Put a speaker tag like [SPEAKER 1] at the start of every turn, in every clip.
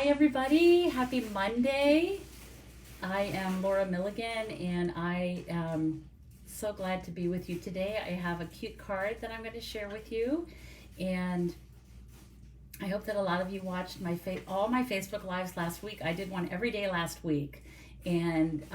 [SPEAKER 1] Hi everybody, happy Monday. I am Laura Milligan and I am so glad to be with you today. I have a cute card that I'm going to share with you, and I hope that a lot of you watched all my Facebook Lives last week. I did one every day last week, and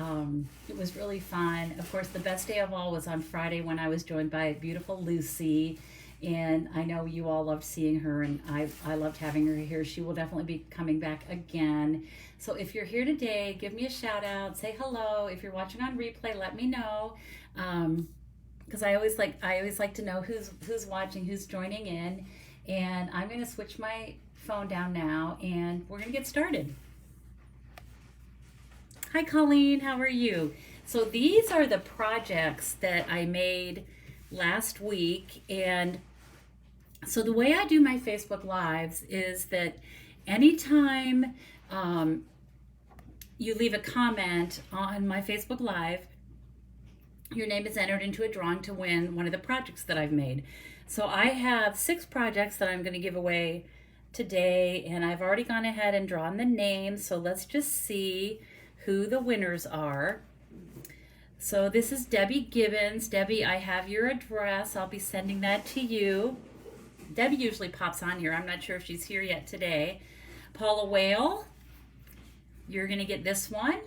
[SPEAKER 1] it was really fun. Of course, the best day of all was on Friday when I was joined by beautiful Lucy, and I know you all loved seeing her, and I loved having her here. She will definitely be coming back again. So if you're here today, give me a shout out, say hello. If you're watching on replay, let me know, because I always like to know who's watching, who's joining in. And I'm going to switch my phone down now, and we're going to get started. Hi Colleen, how are you? So these are the projects that I made last week, and so the way I do my Facebook Lives is that anytime you leave a comment on my Facebook Live, your name is entered into a drawing to win one of the projects that I've made. So I have 6 projects that I'm going to give away today, and I've already gone ahead and drawn the names, so let's just see who the winners are. So this is Debbie Gibbons. Debbie, I have your address. I'll be sending that to you. Debbie usually pops on here. I'm not sure if she's here yet today. Paula Whale, you're going to get this one.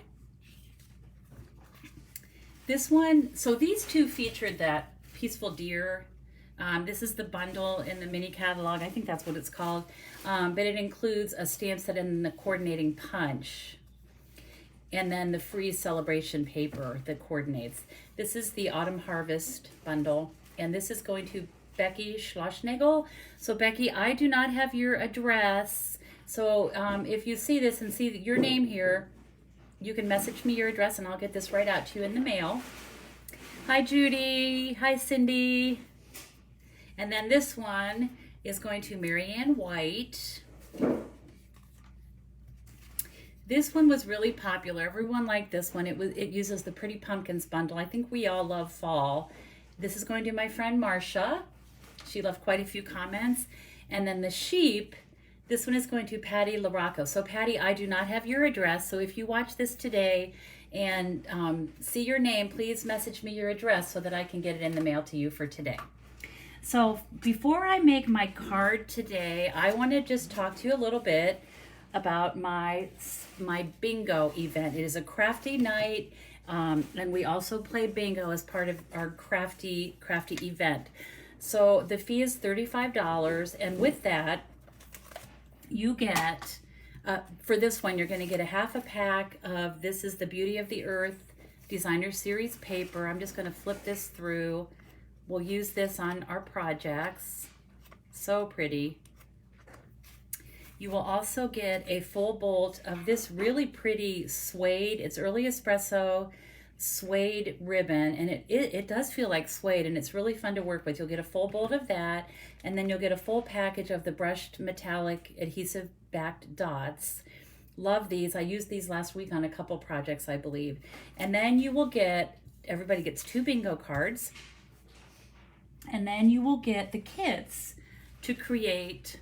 [SPEAKER 1] This one, so these two featured that Peaceful Deer. This is the bundle in the mini catalog. I think that's what it's called. But it includes a stamp set and the coordinating punch, and then the free celebration paper that coordinates. This is the Autumn Harvest bundle, and this is going to Becky Schlossnagel. So Becky, I do not have your address. So if you see this and see your name here, you can message me your address and I'll get this right out to you in the mail. Hi Judy, hi Cindy. And then this one is going to Marianne White. This one was really popular. Everyone liked this one. It uses the Pretty Pumpkins bundle. I think we all love fall. This is going to my friend Marcia. She left quite a few comments. And then the sheep, this one is going to Patty LaRocco. So Patty, I do not have your address. So if you watch this today and see your name, please message me your address so that I can get it in the mail to you for today. So before I make my card today, I want to just talk to you a little bit about my bingo event. It is a crafty night, and we also play bingo as part of our crafty event. So the fee is $35, and with that, you get, for this one, you're going to get a half a pack of, this is the Beauty of the Earth Designer Series paper. I'm just going to flip this through. We'll use this on our projects. So pretty. You will also get a full bolt of this really pretty suede, it's early espresso suede ribbon, and it does feel like suede, and it's really fun to work with. You'll get a full bolt of that, and then you'll get a full package of the brushed metallic adhesive backed dots. Love these. I used these last week on a couple projects, I believe. And then you will get, everybody gets 2 bingo cards, and then you will get the kits to create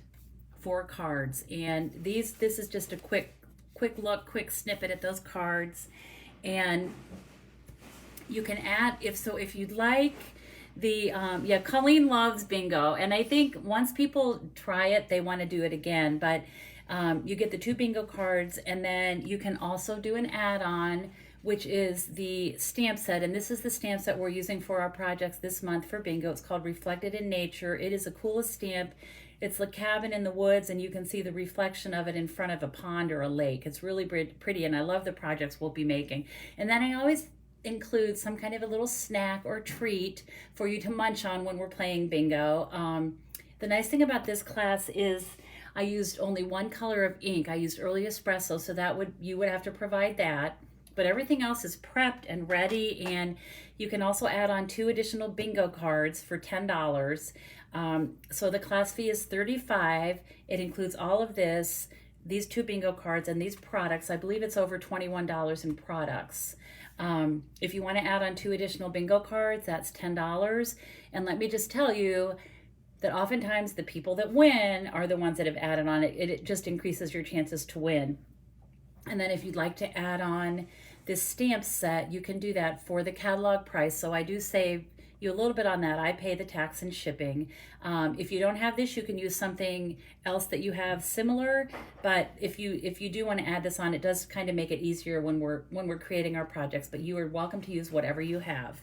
[SPEAKER 1] 4 cards. And this is just a quick look, quick snippet at those cards. And you can add, if you'd like, Colleen loves bingo, and I think once people try it, they want to do it again. But you get the 2 bingo cards, and then you can also do an add-on, which is the stamp set, and this is the stamp set we're using for our projects this month for bingo. It's called Reflected in Nature. It is the coolest stamp. It's the cabin in the woods, and you can see the reflection of it in front of a pond or a lake. It's really pretty, and I love the projects we'll be making. And then I always include some kind of a little snack or treat for you to munch on when we're playing bingo. The nice thing about this class is I used only one color of ink. I used early espresso, so you would have to provide that. But everything else is prepped and ready, and you can also add on 2 additional bingo cards for $10. So the class fee is $35. It includes all of this, these 2 bingo cards, and these products. I believe it's over $21 in products. If you want to add on 2 additional bingo cards, that's $10. And let me just tell you, that oftentimes the people that win are the ones that have added on it. It just increases your chances to win. And then if you'd like to add on this stamp set, you can do that for the catalog price. So I do save you a little bit on that. I pay the tax and shipping. If you don't have this, you can use something else that you have similar. But if you do want to add this on, it does kind of make it easier when we're creating our projects. But you are welcome to use whatever you have.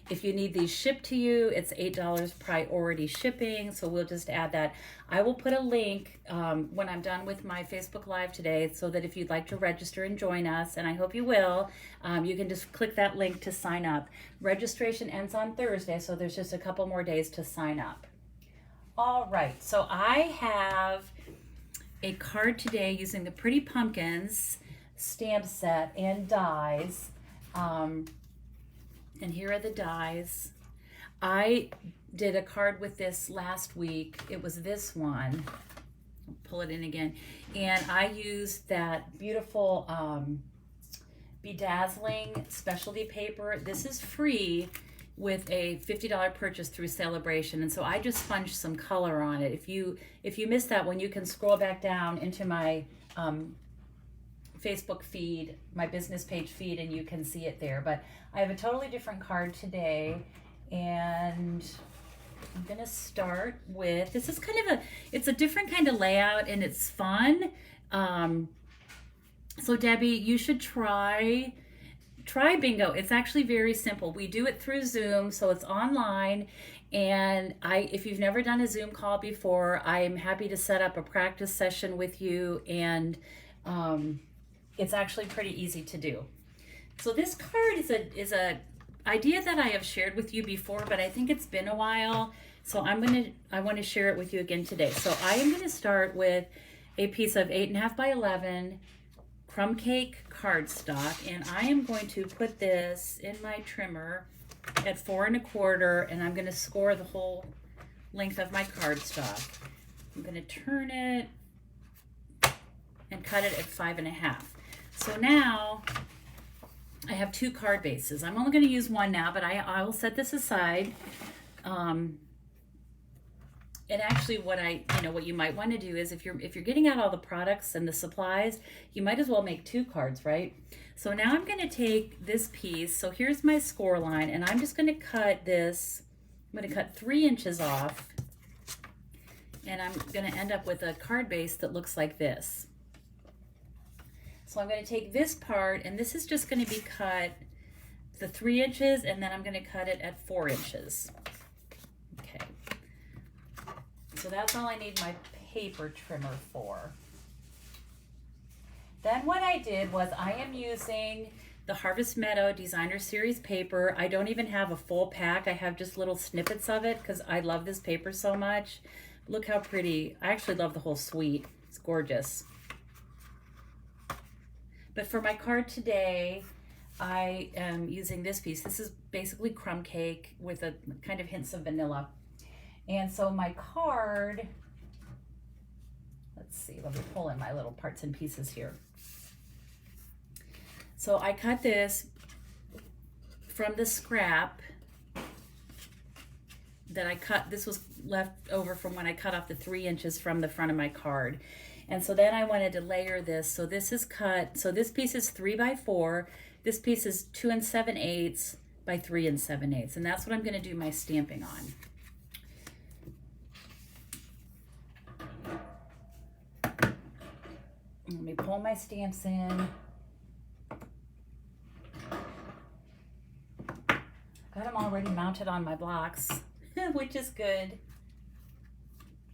[SPEAKER 1] If you need these shipped to you, it's $8 priority shipping, so we'll just add that. I will put a link when I'm done with my Facebook Live today, so that if you'd like to register and join us, and I hope you will, you can just click that link to sign up. Registration ends on Thursday, so there's just a couple more days to sign up. All right, so I have a card today using the Pretty Pumpkins stamp set and dies. And here are the dies. I did a card with this last week. It was this one. I'll pull it in again. And I used that beautiful bedazzling specialty paper. This is free with a $50 purchase through Celebration. And so I just sponged some color on it. If you missed that one, you can scroll back down into my Facebook feed, my business page feed, and you can see it there. But I have a totally different card today, and I'm going to start with, this is kind of it's a different kind of layout, and it's fun. So Debbie, you should try bingo. It's actually very simple. We do it through Zoom, so it's online. And if you've never done a Zoom call before, I'm happy to set up a practice session with you, and it's actually pretty easy to do. So this card is a idea that I have shared with you before, but I think it's been a while. So I want to share it with you again today. So I am going to start with a piece of 8.5 by 11 crumb cake cardstock, and I am going to put this in my trimmer at 4 1/4, and I'm going to score the whole length of my cardstock. I'm going to turn it and cut it at 5 1/2. So now I have 2 card bases. I'm only going to use one now, but I will set this aside. And actually what you might want to do is if you're getting out all the products and the supplies, you might as well make 2 cards, right? So now I'm going to take this piece. So here's my score line, and I'm just going to cut this. I'm going to cut 3 inches off, and I'm going to end up with a card base that looks like this. So I'm going to take this part, and this is just going to be cut the 3 inches, and then I'm going to cut it at 4 inches. Okay. So that's all I need my paper trimmer for. Then what I did was I am using the Harvest Meadow Designer Series paper. I don't even have a full pack. I have just little snippets of it because I love this paper so much. Look how pretty. I actually love the whole suite. It's gorgeous. But for my card today, I am using this piece. This is basically crumb cake with a kind of hints of vanilla. And so my card, let's see, let me pull in my little parts and pieces here. So I cut this from the scrap that I cut. This was left over from when I cut off the 3 inches from the front of my card. And so then I wanted to layer this. So this is cut. So this piece is 3 by 4. This piece is 2 7/8 by 3 7/8. And that's what I'm going to do my stamping on. Let me pull my stamps in. Got them already mounted on my blocks, which is good.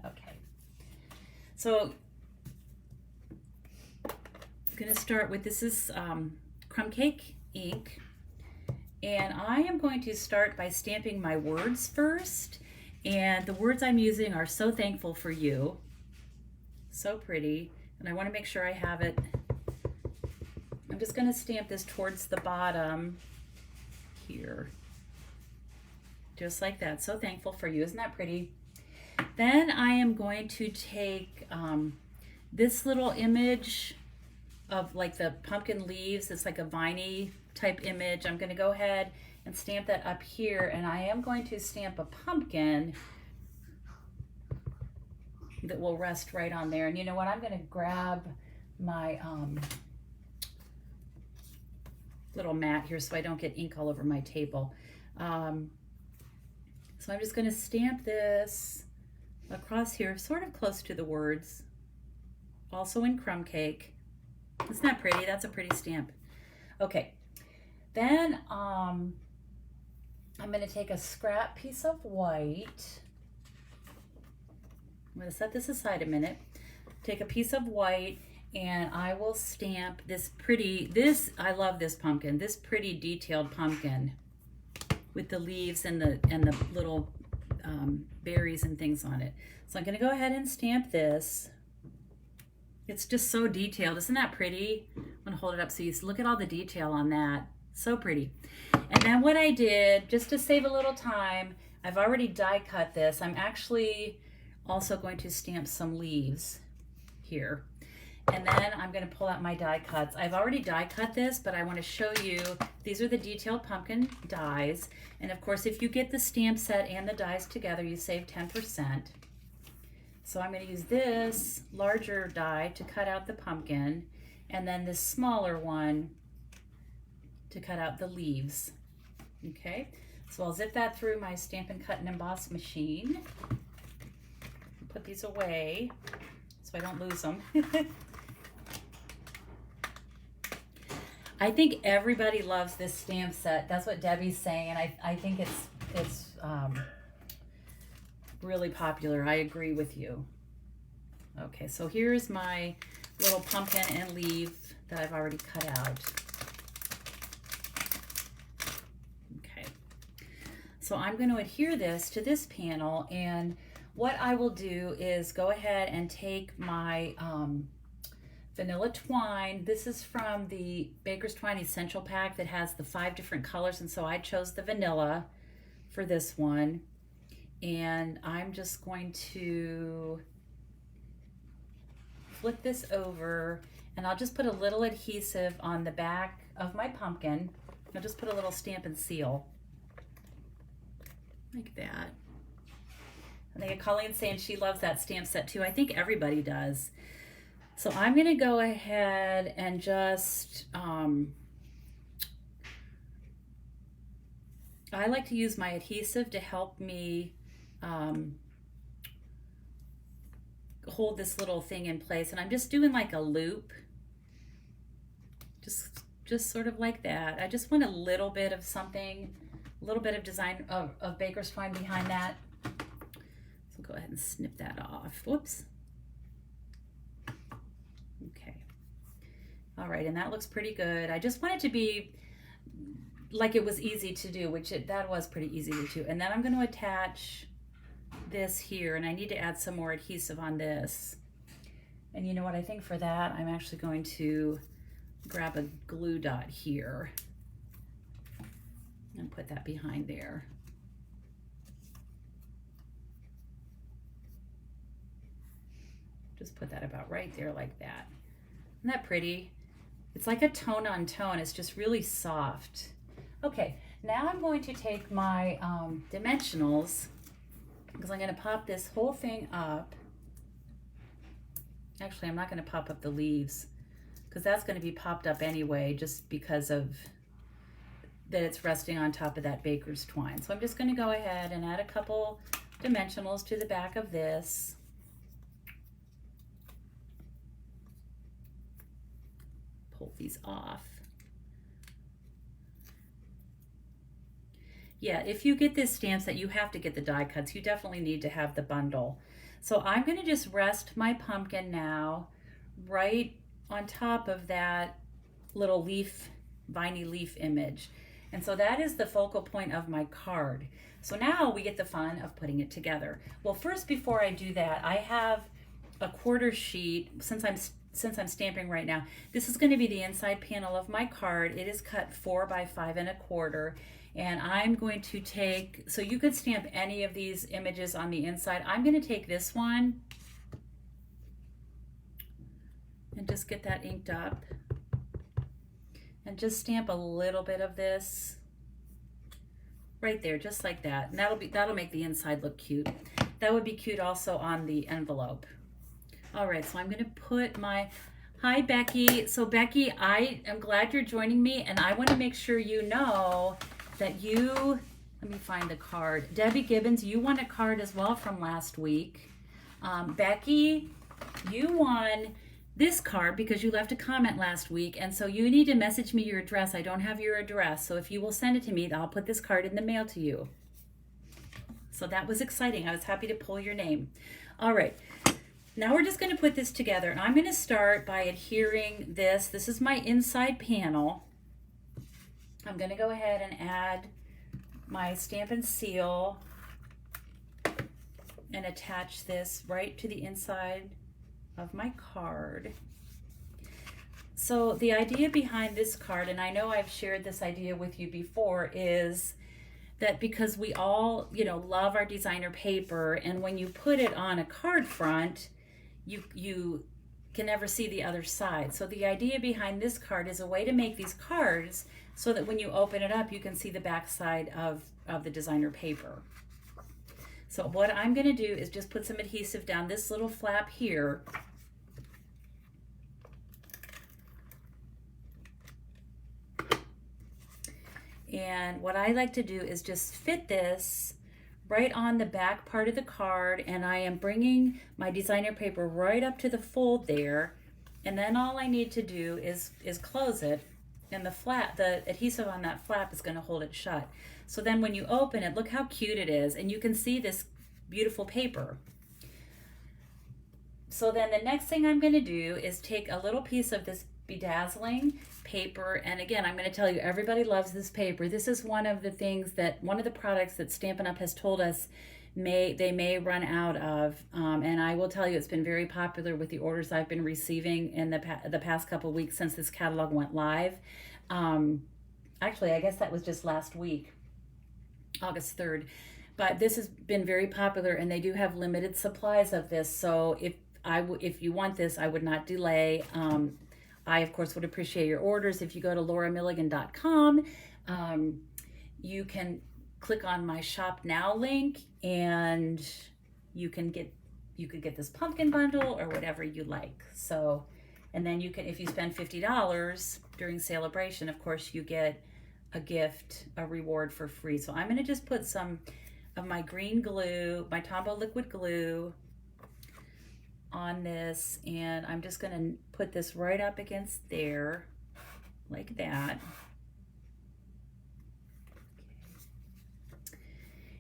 [SPEAKER 1] Okay. So I'm going to start with, this is crumb cake ink, and I am going to start by stamping my words first, and the words I'm using are "So Thankful for You." So pretty, and I want to make sure I have it. I'm just going to stamp this towards the bottom here, just like that. So thankful for you. Isn't that pretty? Then I am going to take this little image of like the pumpkin leaves. It's like a viney type image. I'm going to go ahead and stamp that up here, and I am going to stamp a pumpkin that will rest right on there. And you know what? I'm going to grab my little mat here so I don't get ink all over my table. So I'm just going to stamp this across here, sort of close to the words, also in crumb cake. Isn't that pretty? That's a pretty stamp. Okay, then I'm going to take a scrap piece of white. I'm going to set this aside a minute. Take a piece of white and I will stamp this pretty, I love this pumpkin, this pretty detailed pumpkin with the leaves and the little berries and things on it. So I'm going to go ahead and stamp this. It's just so detailed. Isn't that pretty? I'm going to hold it up so you look at all the detail on that. So pretty. And then what I did, just to save a little time, I've already die cut this. I'm actually also going to stamp some leaves here. And then I'm going to pull out my die cuts. I've already die cut this, but I want to show you, these are the detailed pumpkin dies. And of course, if you get the stamp set and the dies together, you save 10%. So I'm going to use this larger die to cut out the pumpkin, and then this smaller one to cut out the leaves. Okay, so I'll zip that through my Stampin' Cut and Emboss machine. Put these away so I don't lose them. I think everybody loves this stamp set. That's what Debbie's saying, and I think it's really popular. I agree with you. Okay, so here's my little pumpkin and leaf that I've already cut out. Okay, so I'm going to adhere this to this panel, and what I will do is go ahead and take my vanilla twine. This is from the Baker's Twine Essential Pack that has the 5 different colors, and so I chose the vanilla for this one. And I'm just going to flip this over, and I'll just put a little adhesive on the back of my pumpkin. I'll just put a little Stampin' Seal like that. I think Colleen's saying she loves that stamp set too. I think everybody does. So I'm going to go ahead and just, I like to use my adhesive to help me hold this little thing in place. And I'm just doing like a loop, just sort of like that. I just want a little bit of something, a little bit of design of Baker's Twine behind that. So go ahead and snip that off. Whoops. Okay. All right, and that looks pretty good. I just want it to be like it was easy to do, which that was pretty easy to do. And then I'm going to attach this here, and I need to add some more adhesive on this. And you know what, I think for that I'm actually going to grab a glue dot here and put that behind there. Just put that about right there like that. Isn't that pretty? It's like a tone on tone. It's just really soft. Okay, now I'm going to take my dimensionals, because I'm going to pop this whole thing up. Actually, I'm not going to pop up the leaves, because that's going to be popped up anyway, just because of that it's resting on top of that Baker's Twine. So I'm just going to go ahead and add a couple dimensionals to the back of this. Pull these off. Yeah, if you get this stamp set, you have to get the die cuts. You definitely need to have the bundle. So I'm going to just rest my pumpkin now right on top of that little leaf, viney leaf image. And so that is the focal point of my card. So now we get the fun of putting it together. Well, first, before I do that, I have a quarter sheet. Since I'm stamping right now, this is going to be the inside panel of my card. It is cut 4 by 5 1/4. And I'm going to take, so you could stamp any of these images on the inside. I'm going to take this one and just get that inked up and just stamp a little bit of this right there, just like that. And that'll make the inside look cute. That would be cute also on the envelope. All right, so I'm going to put my, hi Becky. So Becky, I am glad you're joining me, and I want to make sure you know that you, let me find the card. Debbie Gibbons, you won a card as well from last week. Becky, you won this card because you left a comment last week, and so you need to message me your address. I don't have your address, so if you will send it to me, I'll put this card in the mail to you. So that was exciting. I was happy to pull your name. All right, now we're just going to put this together, and I'm going to start by adhering this. This is my inside panel. I'm going to go ahead and add my Stampin' Seal and attach this right to the inside of my card. So the idea behind this card, and I know I've shared this idea with you before, is that because we all, love our designer paper, and when you put it on a card front, you can never see the other side. So the idea behind this card is a way to make these cards so that when you open it up, you can see the back side of the designer paper. So what I'm going to do is just put some adhesive down this little flap here. And what I like to do is just fit this right on the back part of the card, and I am bringing my designer paper right up to the fold there, and then all I need to do is close it, and the adhesive on that flap is going to hold it shut. So then when you open it, look how cute it is, and you can see this beautiful paper. So then the next thing I'm going to do is take a little piece of this bedazzling paper, and again, I'm going to tell you, everybody loves this paper. This is one of the products that Stampin' Up has told us they may run out of, and I will tell you, it's been very popular with the orders I've been receiving in the past couple of weeks since this catalog went live. Actually, I guess that was just last week, August 3rd. But this has been very popular, and they do have limited supplies of this. So if you want this, I would not delay. I, of course, would appreciate your orders. If you go to lauramilligan.com, you can click on my Shop Now link, and you could get this pumpkin bundle or whatever you like. So, and then you can, if you spend $50 during celebration, of course, you get a gift, a reward for free. So I'm going to just put some of my green glue, my Tombow liquid glue, on this, and I'm just going to put this right up against there like that.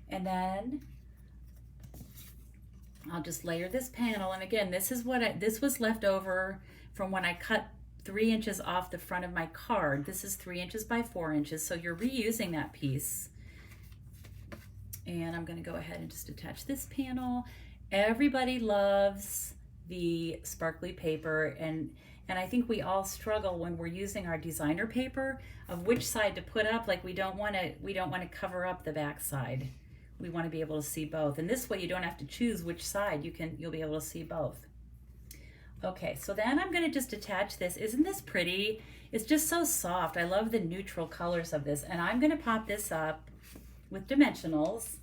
[SPEAKER 1] And then I'll just layer this panel, and again, this was left over from when I cut 3 inches off the front of my card. This is 3 inches by 4 inches, so you're reusing that piece. And I'm going to go ahead and just attach this panel. Everybody loves the sparkly paper, and I think we all struggle when we're using our designer paper of which side to put up. Like we don't want to cover up the back side. We want to be able to see both, and this way you don't have to choose which side. You'll be able to see both. Okay, so then I'm going to just attach this. Isn't this pretty? It's just so soft. I love the neutral colors of this, and I'm going to pop this up with dimensionals.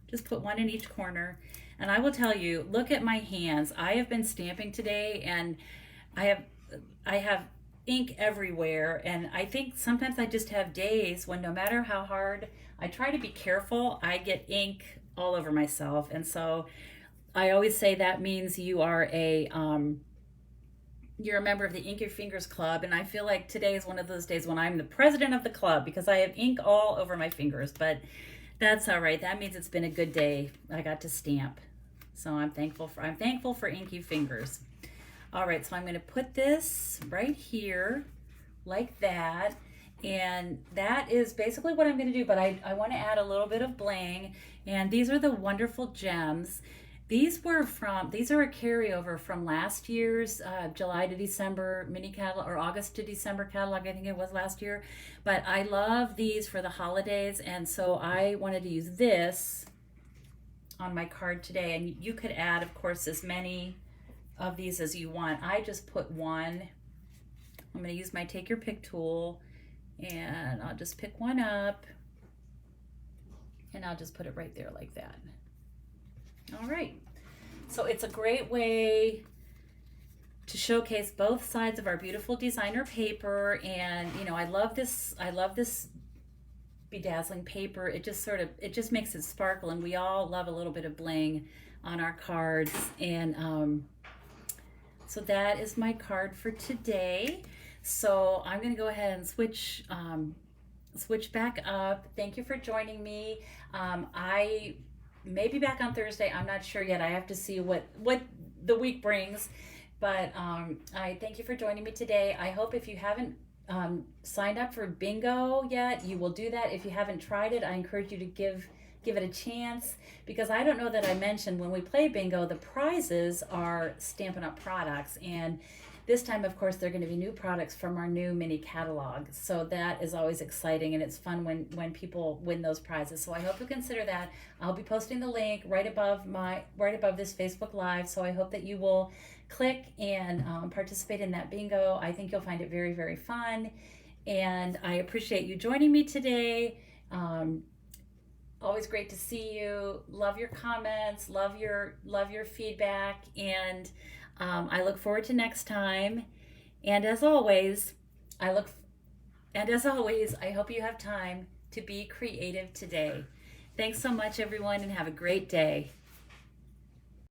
[SPEAKER 1] Just put one in each corner. And I will tell you, look at my hands. I have been stamping today, and I have ink everywhere, and I think sometimes I just have days when no matter how hard I try to be careful, I get ink all over myself. And so I always say that means you are you're a member of the Ink Your Fingers Club, and I feel like today is one of those days when I'm the president of the club because I have ink all over my fingers, but that's all right. That means it's been a good day. I got to stamp. So I'm thankful for inky fingers. All right, so I'm going to put this right here like that. And that is basically what I'm going to do, but I want to add a little bit of bling. And these are the wonderful gems. These are a carryover from last year's July to December mini catalog, or August to December catalog, I think it was last year. But I love these for the holidays, and so I wanted to use this on my card today. And you could add, of course, as many of these as you want. I just put one. I'm going to use my Take Your Pick tool, and I'll just pick one up. And I'll just put it right there like that. All right. So it's a great way to showcase both sides of our beautiful designer paper. And you know, I love this bedazzling paper. It just makes it sparkle, and we all love a little bit of bling on our cards. And so that is my card for today. So I'm going to go ahead and switch back up. Thank you for joining me. I may be back on Thursday. I'm not sure yet. I have to see what the week brings. But I thank you for joining me today. I hope if you haven't signed up for bingo yet, you will do that. If you haven't tried it, I encourage you to give it a chance, because I don't know that I mentioned, when we play bingo, the prizes are Stampin' Up! Products, and this time, of course, they're going to be new products from our new mini catalog. So that is always exciting, and it's fun when people win those prizes. So I hope you consider that. I'll be posting the link right above this Facebook Live. So I hope that you will click and participate in that bingo. I think you'll find it very, very fun, and I appreciate you joining me today. Always great to see you. Love your comments. Love your feedback, and I look forward to next time. And as always, I hope you have time to be creative today. Thanks so much, everyone, and have a great day.